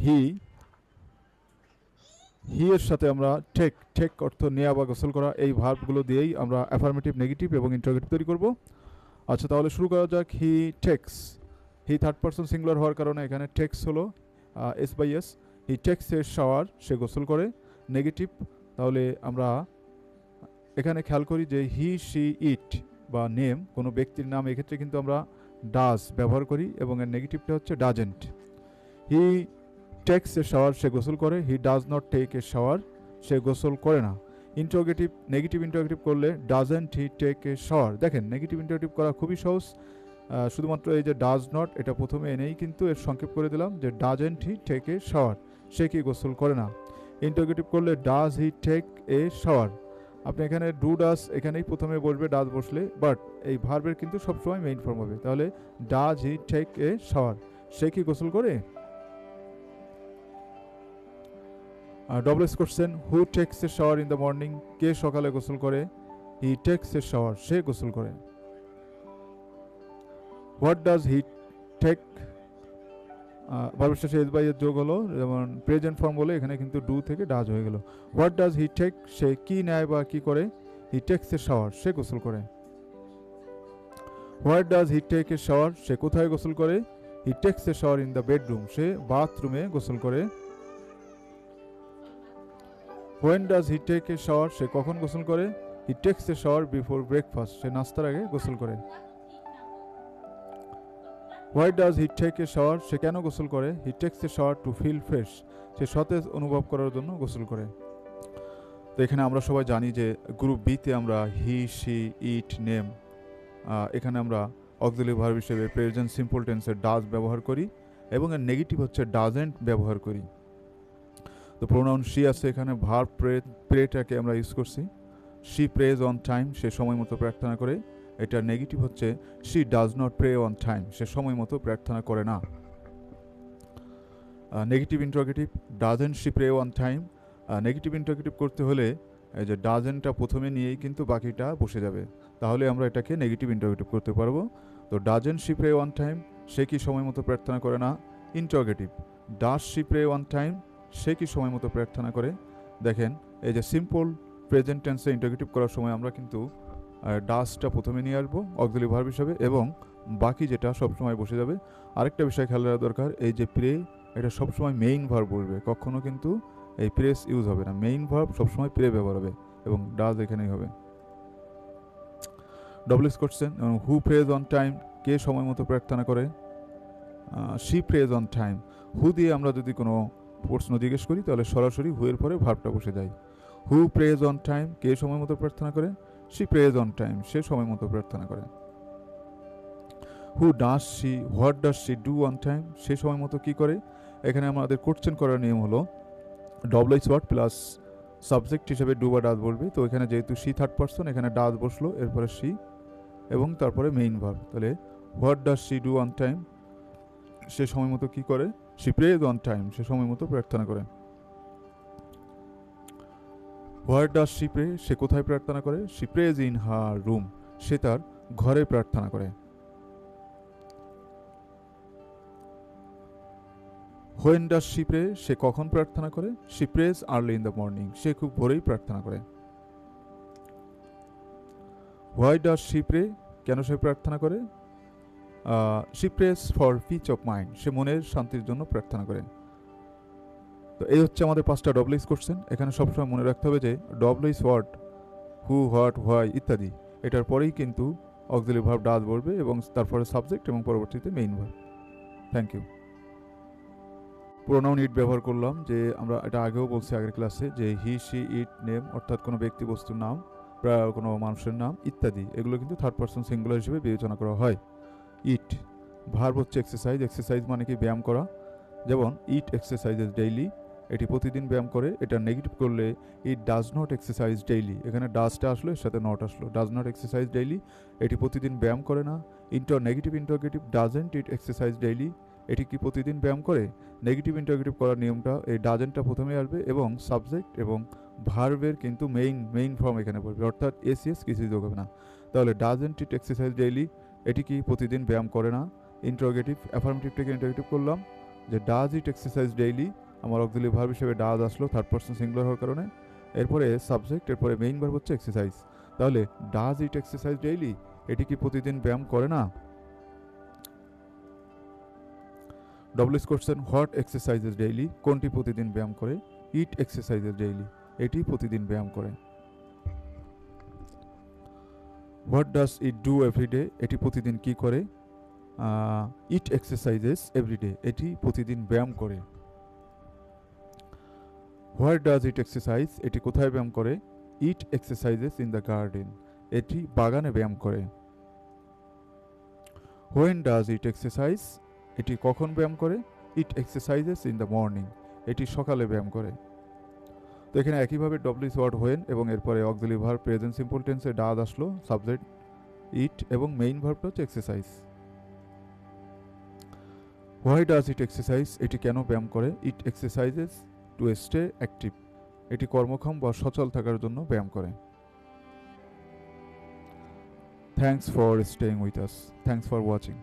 হি হি এর সাথে আমরা টেক অর্থ নেওয়া বা গোসল করা এই ভার্বগুলো দিয়েই আমরা অ্যাফার্মেটিভ, নেগেটিভ এবং ইন্টারোগেটিভ তৈরি করব। আচ্ছা, তাহলে শুরু করা যাক। He takes. He third person singular হওয়ার কারণে এখানে টেক্স হলো S by S. He takes a shower, সে গোসল করে। নেগেটিভ, তাহলে আমরা এখানে খেয়াল করি যে হি শি ইট বা নেম, কোনো ব্যক্তির নাম, এক্ষেত্রে কিন্তু আমরা ডাজ ব্যবহার করি এবং এর নেগেটিভটা হচ্ছে doesn't. He takes a shower, সে গোসল করে। He does not take a shower, সে গোসল করে না। ইন্টারোগেটিভ, নেগেটিভ ইন্টারোগেটিভ করলে doesn't he take a shower. দেখেন নেগেটিভ ইন্টারোগেটিভ করা খুবই সহজ, শুধুমাত্র এই যে ডাজ নট এটা প্রথমে এনেই কিন্তু এর সংক্ষেপ করে দিলাম যে doesn't he take a shower, সে কি গোসল করে না। ইন্টারোগেটিভ করলে does he take a shower. আপনি এখানে ডু ডাজ এখানেই প্রথমে বসবে ডাজ বসলে, বাট এই ভার্বের কিন্তু সবসময় মেইন ফর্ম হবে। তাহলে does he take a shower, সে কি গোসল করে। Double S question, who takes a shower in the morning, কে সকালে গোসল করে। হি টেক্স এ শাওয়ার, সে গোসল করে। হোয়াট ডাজ হি টেক, ভার্বের শেষে এস বাই এর যোগ হলো, যেমন প্রেজেন্ট ফর্ম বলে এখানে কিন্তু ডু থেকে ডাজ হয়ে গেল। হোয়াট ডাজ হি টেক, সে কি নেয় বা কি করে। হি টেক্স এ শাওয়ার, সে গোসল করে। What does he take a shower, সে কোথায় গোসল করে। He takes a shower in the bedroom, সে বাথরুমে গোসল করে। When does he take a shower, সে কখন গোসল করে। He takes a shower before breakfast, সে নাস্তার আগে গোসল করে। Why does he take a shower, সে কেন গোসল করে। He takes a shower to feel fresh, সে সতেজ অনুভব করার জন্য গোসল করে। তো এখানে আমরা সবাই জানি যে গ্রুপ বিতে আমরা হি শি ইট নেম, এখানে আমরা অক্সিলারি ভার্ব হিসেবে প্রেজেন্ট সিম্পল টেন্সের ডাজ ব্যবহার করি এবং এর নেগেটিভ হচ্ছে ডাজেন্ট ব্যবহার করি। তো প্রোনাউন শি আছে, এখানে ভার্ব প্রেটাকে আমরা ইউজ করছি। শি প্রেজ অন টাইম, সে সময় মতো প্রার্থনা করে। এটার নেগেটিভ হচ্ছে she does not pray on time, সে সময় মতো প্রার্থনা করে না। Negative interrogative, doesn't she pray on time. Negative interrogative করতে হলে এই যে ডাজেন্টটা প্রথমে নিয়েই কিন্তু বাকিটা বসে যাবে, তাহলে আমরা এটাকে নেগেটিভ ইন্টারোগেটিভ করতে পারবো। তো doesn't she pray on time, সে কি সময় মতো প্রার্থনা করে না। Interrogative, does she pray on time, সে কি সময় মতো প্রার্থনা করে। দেখেন এই যে সিম্পল প্রেজেন্ট টেন্সে ইন্টারোগেটিভ করার সময় আমরা কিন্তু ডাজটা প্রথমে নিয়ে আসবো অক্সিলারি ভার্ব হিসাবে এবং বাকি যেটা সবসময় বসে যাবে। আরেকটা বিষয় খেয়াল রাখা দরকার, এই যে প্রে এটা সবসময় মেইন ভার্ব বলবে, কখনো কিন্তু এই প্রেস ইউজ হবে না। মেইন ভার্ব সবসময় প্রে ব্যবহার হবে এবং ডাজ এখানেই হবে। Double S question, who prays on time, কে সময় মতো প্রার্থনা করে। She prays on time, who দিয়ে আমরা যদি কোনো প্রশ্ন জিজ্ঞেস করি তাহলে সরাসরি হু এর পরে ভার্বটা বসে যায়। হু প্রেজ অন টাইম, কে সময় মতো প্রার্থনা করে। শি প্রেজ অন টাইম, সে সময় মতো প্রার্থনা করে। Who does she, what does she do on time, সে সময় মতো কি করে। এখানে আমাদের কোশ্চেন করার নিয়ম হলো double H word plus subject হিসেবে ডু বা ডাজ বলবে। তো এখানে যেহেতু শি থার্ড পারসন, এখানে ডাজ বসলো, এরপরে শি এবং তারপরে মেইন ভার্ব। তাহলে what does she do on time, সে সময় মতো কি করে। শি প্রেজ অন টাইম, সে সময় মতো প্রার্থনা করে। হোয়াট ডাজ শি প্রে, সে কোথায় প্রার্থনা করে। She prays in her room, সে তার ঘরে প্রার্থনা করে। হোয়েন ডাজ শি প্রে, সে কখন প্রার্থনা করে। She prays early in the morning, সে খুব ভোরেই প্রার্থনা করে। হোয়াই ডাজ শি প্রে, কেন সে প্রার্থনা করে। She prays for peace of mind, সে মনের শান্তির জন্য প্রার্থনা করে। তো এই হচ্ছে আমাদের 5টা ডবল এইচ কোশ্চেন। এখানে সবসময় মনে রাখতে হবে যে double H word who, what, why ইত্যাদি এটার পরেই কিন্তু অক্সিলারি ভার্ব ডাজ বলবে এবং তারপরে সাবজেক্ট এবং পরবর্তীতে main verb. Thank you. Pronoun it ব্যবহার করলাম, যে আমরা এটা আগেও বলছি আগের ক্লাসে, যে হি শি ইট নেম অর্থাৎ কোনো ব্যক্তি বস্তুর নাম, কোনো মানুষের নাম ইত্যাদি, এগুলো কিন্তু থার্ড পারসন সিঙ্গুলার হিসেবে বিবেচনা করা হয়। ইট ভার্ব হচ্ছে এক্সারসাইজ, এক্সারসাইজ মানে কি ব্যায়াম করা। যেমন ইট এক্সারসাইজেস ডেইলি, এটি প্রতিদিন ব্যায়াম করে। এটা নেগেটিভ করলে it does not exercise daily, এখানে ডাজটা আসলো এর সাথে নট আসলো, ডাজ নট এক্সারসাইজ ডেইলি, এটি প্রতিদিন ব্যায়াম করে না। Negative interrogative, doesn't it exercise daily, এটি কি প্রতিদিন ব্যায়াম করে। নেগেটিভ ইন্টারোগেটিভ করার নিয়মটা এই ডাজেন্টটা প্রথমে আসবে এবং সাবজেক্ট এবং ভার্বের কিন্তু মেইন ফর্ম এখানে পড়বে, অর্থাৎ এসিএস কিছুই যোগ হবে না। তাহলে ডাজেন্ট ইট এক্সারসাইজ ডেইলি, এটি কি প্রতিদিন ব্যায়াম করে না। ইন্টারোগেটিভ, অ্যাফার্মেটিভ থেকে ইন্টারোগেটিভ করলাম, যে ডাজ ইট এক্সারসাইজ ডেইলি, আমার অক্সিলারি ভার্ব হিসেবে ডাজ আসলো থার্ড পারসন সিঙ্গুলার হওয়ার কারণে, এরপরে সাবজেক্ট, এরপরে মেইন ভার্ব হচ্ছে এক্সারসাইজ। তাহলে ডাজ ইট এক্সারসাইজ ডেইলি, এটি কি প্রতিদিন ব্যায়াম করে না? WS question, what exercises daily, কোনটি প্রতিদিন ব্যায়াম করে? ইট এক্সারসাইজেস ডেইলি, এটি প্রতিদিন ব্যায়াম করে। What does it do every day, এটি প্রতিদিন কি করে? ইট এক্সারসাইজেস এভরিডে, এটি প্রতিদিন ব্যায়াম করে। হোয়ার ডাজ ইট এক্সারসাইজ, এটি কোথায় ব্যায়াম করে? It exercises in the garden, এটি বাগানে ব্যায়াম করে। হোয়েন ডাজ ইট এক্সারসাইজ, এটি কখন ব্যায়াম করে? It exercises in the morning, এটি সকালে ব্যায়াম করে। তো এখানে একইভাবে ডব্লিউএস ওয়ার্ড হোয়েন এবং এরপরে অক্সিলারি ভার্ব প্রেজেন্ট সিম্পল টেন্সে ডাজ আসলো, সাবজেক্ট ইট এবং মেইন ভার্বটা হচ্ছে exercise. Why does it exercise, এটি কেন ব্যায়াম করে? It exercises to stay active, এটি কর্মক্ষম বা সচল থাকার জন্য ব্যায়াম করে। Thanks for staying with us, thanks for watching.